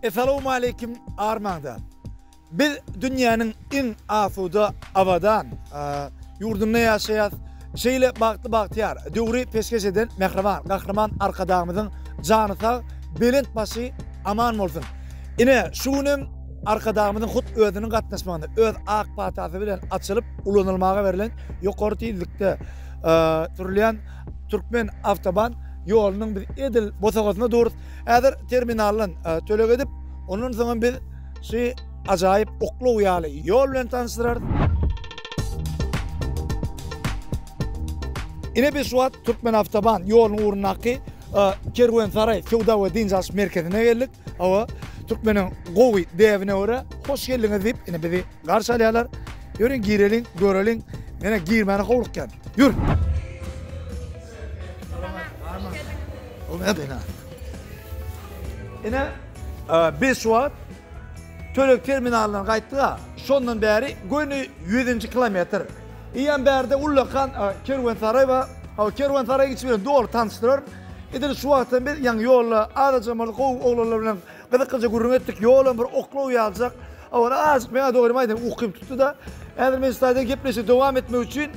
Esselamu aleyküm Armağan'da. Biz dünyanın en asuda avadan, yurdunda yaşayaz, şeyle baktiyar, döwri peşkeş eden kahraman arkadağımızın canı sağ, belent başı aman olsun. Ine şunun arkadağımızın hut özünün katlaşmağında, öz ak patası bilen açılıp ulanılmağa verilen yukarı tezlikte türleyen Türkmen avtoban yolunun bir edil bosağısına doğru eğer terminalın tölek edip onun zaman bir şey acayip oklu uyalı yol bilen tanıştırar. Yine bir suat Türkmen avtoban yolun uğrunaki Kervansaray Sevda ve Dincaş merkezine geldik. Ama Türkmen'in Govi devine uğra hoş geldiniz deyip yine bizi karşılayalar. Yürüyün girelim, görelim. Yine girmeni kovulukken. Yürü. O ne bina? Yine bir suat Tölük terminalından kayıttığa sondan beri günü 100. kilometre. İyan berde ullakan Kervansaray ve Kervansaray geçmeyen doğru tanıştırır. İdil suattan bir yan yolla ağacamalı oğlanlarla kıdıklıca gurrun ettik yolun bir oklu uyalacak. Ama azıcık bana doğru maydan uqim tuttu da eğer mesleğden gepleşe devam etmek için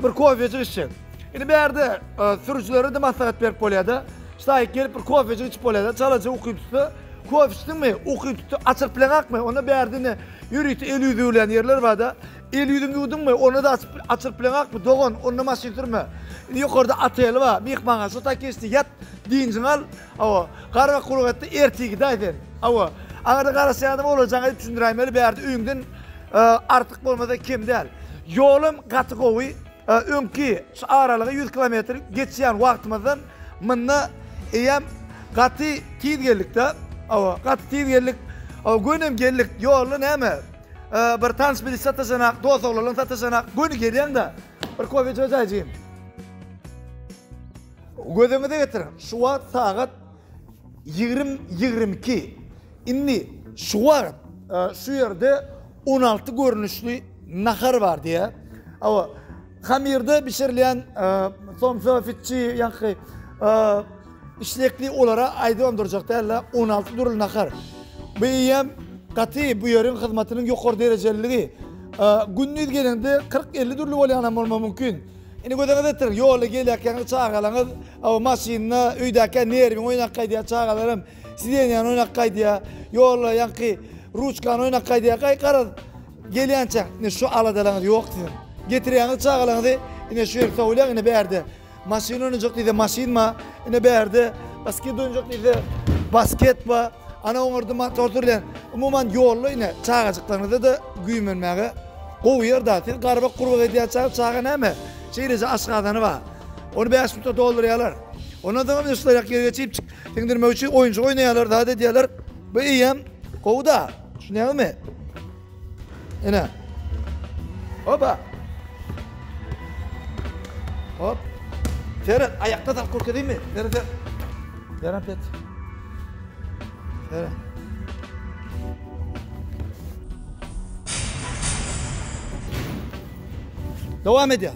bir kofeci içecek. Yine bir yerde sürücüleri de maslahat verip polyada. İşte gelip bir kofeci içip polyada çalacak uqim tuttu. Kof içtin mi? Uqim tuttu açık plan akmı? Ona bir yerde ne? Yürüyütü el yüzü ölen yerler var da. El yüzün yudun mu? Onu da açık plan akmı? Doğan onu masin sürme. Yukarıda ataylı var. Bir bana sota kesti yat dincin al. Ava karva kuruk etti ertiği gidaydın. Ava ağırda karasıyadım olacağını düşündüreyim. Bir yerde üyünden artık olmadan kim değil. Yolum katı kovu. Önkü aralığı 100 kilometre geçen vaktimizden mınna iyem katı tid geldik de. Katı tid geldik. Günüm geldik yolun hemen. Bir tanış bir satışanak, dost oğlanın satışanak. Günü geliyen de bir kofi çözeceğim. Gözümü de getirin. Şu an saat 20-22. İnni şu an şu yerde 16 görünüşlü nahar var diye. Ama hamirde pişirilen somsa fitçi yankı işlekli olarak aydevam duracak derler 16 durul nahar. Bu yem katı bu yerin hizmetinin yukarı dereceliği. Günlük gelende 40-50 durul olayanam olma mümkün. Ini gözünüzü getirin. Yola gelirken çağıralınız. Maşinle, üydeyken nervin oynakay diye çağıralım. Sizden yan oynakay diye. Yola yankı ruçkan oynakay diye. Karar geliyen çağır. Şu aladalanız yok dedim. Getiriyeniz çağıralınız. Yine şu yer savulayan yine bir yerde. Maşin oynayacak dedi. Maşin ma. Yine bir yerde. Basket oynayacak dedi. Basket ma. Ana onurdu torturlayan. Umuman yolla yine çağıracaklarınızda da güymenmeye. Kovu yer dağıtın. Garba kurbağa diye çağır ne mi? Şeylece aşağıdanı var. Onu 5 minuta dolduruyorlar. Ondan sonra bir ıslayarak geri geçip dindirmek için oyuncu oynayorlar. Daha da diyorlar. Bu iyiyim. Kovu da. Şunu yapalım mı? Yine. Hoppa. Hop. Ferhat ayakta da korku değil mi? Ferhat. Ferhat. Ferhat. Devam ediyor.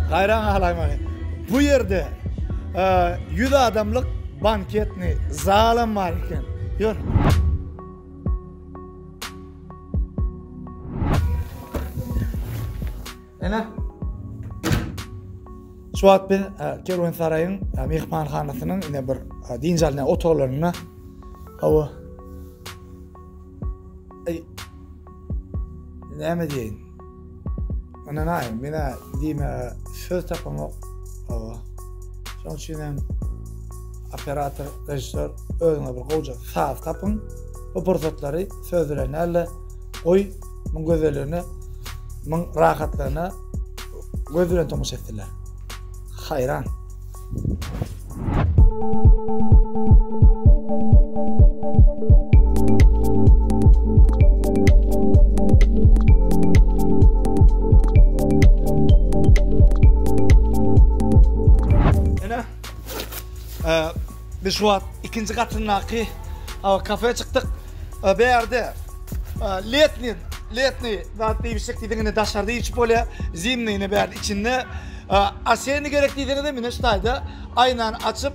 Hayran ağlayma. Bu yerde 100 adamlık banketni zalim var iken. Yor. Ene? Suat ben Kervansaray'ın mehmanxanasının yine bir dinjalına otolarına hava. Ne diyeyim? Ana nayim, mena diyme söz tapamok. Son için operatör, rejissör özüne bir koca sağ tapın. Bu fırsatları sözlerini elle koy, bunun gözlerini, bunun rahatlarına gözlerini tomuş ettiler. Hayran. Biz şu an ikinci katındaki kafeye çıktık. Bir yerde letni zaten yüksek dediğinde dışarıda içip öyle zimni bir yerde içinde asyeni gerektiğini de mi neştaydı aynen açıp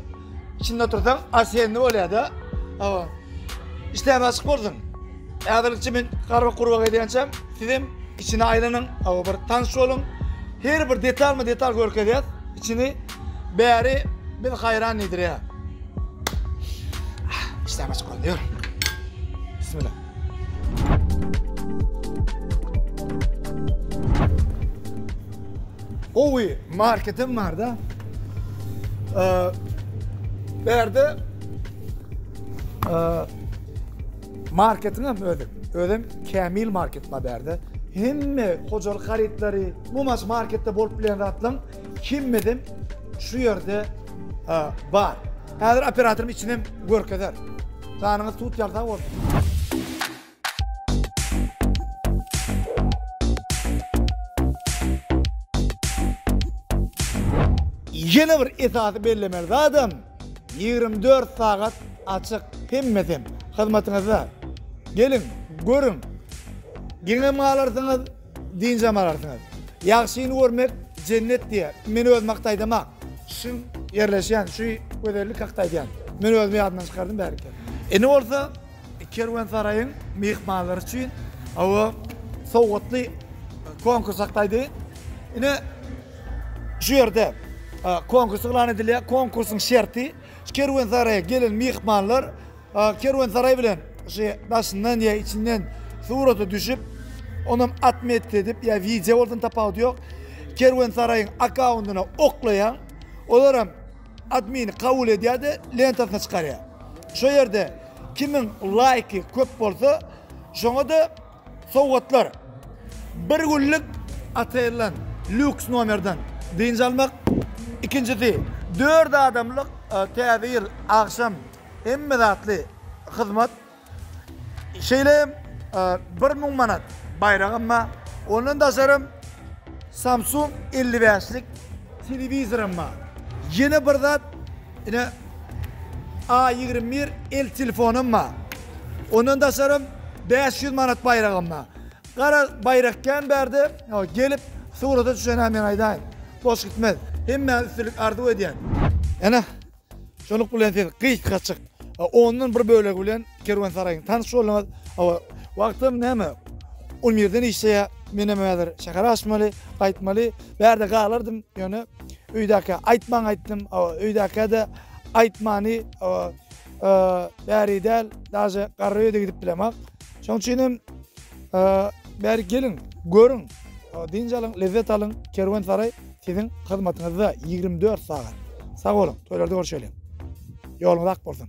içinde otursan asenli oluyor da. Ama işte açık bolsun. Adırlıkçı ben karba kurbağa ediyansam, sizin içine aylanın, bir tanış olun. Her bir detal görkeziyat, içini bari bir hayran nedir ya. İşte açık olun diyor. Bismillah. Oy, marketim var da. Berde marketine ödüm Kamil market ma berde. Himme hocalık haritleri bu mas markette bolup bilen rahatlan kimmedim şu yerde var. Hazır operatörüm içinem görkezler. Sanınız tut yarda olsun. Yeni bir esası belirlemeli adam 24 saat açık himmetim hizmetinizde. Gelin, görün. Gene alarsınız, dince alarsınız. Yaxşıyını görmek cennet diye. Meni öz maktaydamak. Şu yerleşen, şu özellik haktaydayan. Meni öz adından çıkardım belki. Ne olsa Kervansaray'ın mihmanları için o soğutlu konkurs haktaydı. Yine şu yerde konkurs ilan edildi. Konkursun şartı Kervansaray'a gelen mihmanlar Kervansaray bilen başından ya içinden surata düşüp onun atmet edip ya video oradan tapavdı yok. Kervansaray'ın account'una oklayan olarak admini kabul ediyor da lentasına çıkarıyor. Şu yerde kimin like'ı köp bolsa şuna da soğutlar. Bir günlük atayılan lüks numardan deyince almak. İkincisi 4 adamlık tevil akşam emmedatlı hizmet şeyleyim 1000 manat bayrağım var. Onun da sarım Samsung 55'lik televizorum var. Yine bir zat yine A21 el telefonum var. Onun da sarım 500 manat bayrağım var. Kara bayrakken berdi gelip surata düşen hemen aydayın. Boş gitmez. Hemen üstelik ardı ediyen. Yani şonluk bilen siz kıyık kaçık. Onun bir bölegi bilen Kervansaray'ın tanış olmaz. Vaktim neme? 10 yerden işe menemedir. Şakar açmalı, aytmalı. Berde kalırdım yani. Üydaki aytman ayttım. Üydaki de aytmani beri del. Daha karıya da gidip bilemek. Şonun için beri gelin, görün. Dinç alın, lezzet alın. Kervansaray sizin hizmetinizde 24 saat. Sağ olun. Toylarda görüşelim. Yolunuz ak olsun.